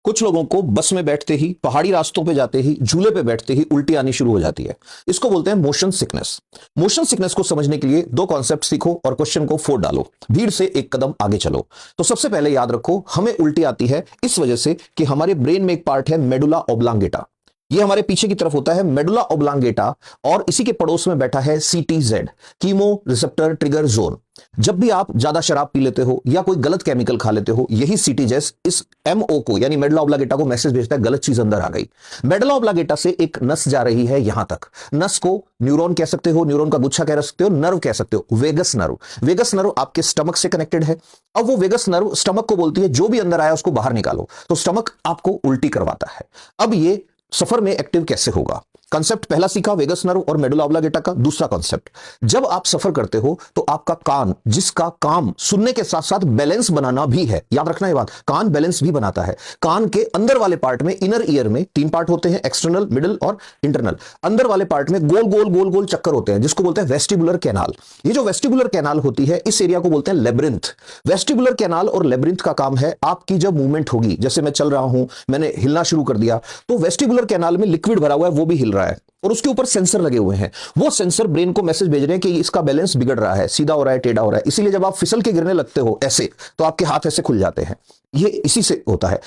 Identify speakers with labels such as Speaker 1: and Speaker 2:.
Speaker 1: कुछ लोगों को बस में बैठते ही, पहाड़ी रास्तों पे जाते ही, झूले पे बैठते ही उल्टी आनी शुरू हो जाती है। इसको बोलते हैं मोशन सिकनेस। मोशन सिकनेस को समझने के लिए दो कॉन्सेप्ट सीखो और क्वेश्चन को फोड़ डालो, भीड़ से एक कदम आगे चलो। तो सबसे पहले याद रखो, हमें उल्टी आती है इस वजह से कि हमारे ब्रेन में एक पार्ट है मेडुला ऑब्लांगेटा। ये हमारे पीछे की तरफ होता है मेडुला ऑब्लांगेटा, और इसी के पड़ोस में बैठा है सीटीजेड, कीमो रिसेप्टर ट्रिगर जोन। जब भी आप ज्यादा शराब पी लेते हो या कोई गलत केमिकल खा लेते हो, यही सीटीजेस इस एमओ को यानी मेडुला ऑब्लांगेटा को मैसेज भेजता है गलत चीज अंदर आ गई। मेडुला ऑब्लांगेटा से एक नस जा रही है यहां तक। नस को न्यूरॉन कह सकते हो, न्यूरॉन का गुच्छा कह सकते हो, नर्व कह सकते हो, वेगस नर्व। वेगस नर्व आपके स्टमक से कनेक्टेड है। अब वो वेगस नर्व स्टमक को बोलती है जो भी अंदर आया उसको बाहर निकालो, तो स्टमक आपको उल्टी करवाता है। अब ये सफर में एक्टिव कैसे होगा? कंसेप्ट पहला सीखा वेगस नर्व और मेडुला ऑब्लांगेटा का। दूसरा कंसेप्ट, जब आप सफर करते हो तो आपका कान, जिसका काम सुनने के साथ साथ बैलेंस बनाना भी है, याद रखना ये बात, कान बैलेंस भी बनाता है। कान के अंदर वाले पार्ट में, इनर ईयर में तीन पार्ट होते हैं, एक्सटर्नल, मिडिल और इंटरनल। अंदर वाले पार्ट में गोल गोल गोल गोल चक्कर होते हैं जिसको बोलते हैं वेस्टिबुलर कैनाल। ये जो वेस्टिबुलर कैनाल होती है इस एरिया को बोलते हैं लेब्रिंथ। वेस्टिबुलर कैनाल और लेब्रिंथ का काम है, आपकी जब मूवमेंट होगी, जैसे मैं चल रहा हूं, मैंने हिलना शुरू कर दिया, तो वेस्टिबुलर कैनाल में लिक्विड भरा हुआ है, वो भी हिल रहा है और उसके ऊपर सेंसर लगे हुए हैं। वो सेंसर ब्रेन को मैसेज भेज रहे हैं कि इसका बैलेंस बिगड़ रहा है, सीधा हो रहा है, टेढ़ा हो रहा है। इसीलिए जब आप फिसल के गिरने लगते हो ऐसे, तो आपके हाथ ऐसे खुल जाते हैं। ये इसी से होता है।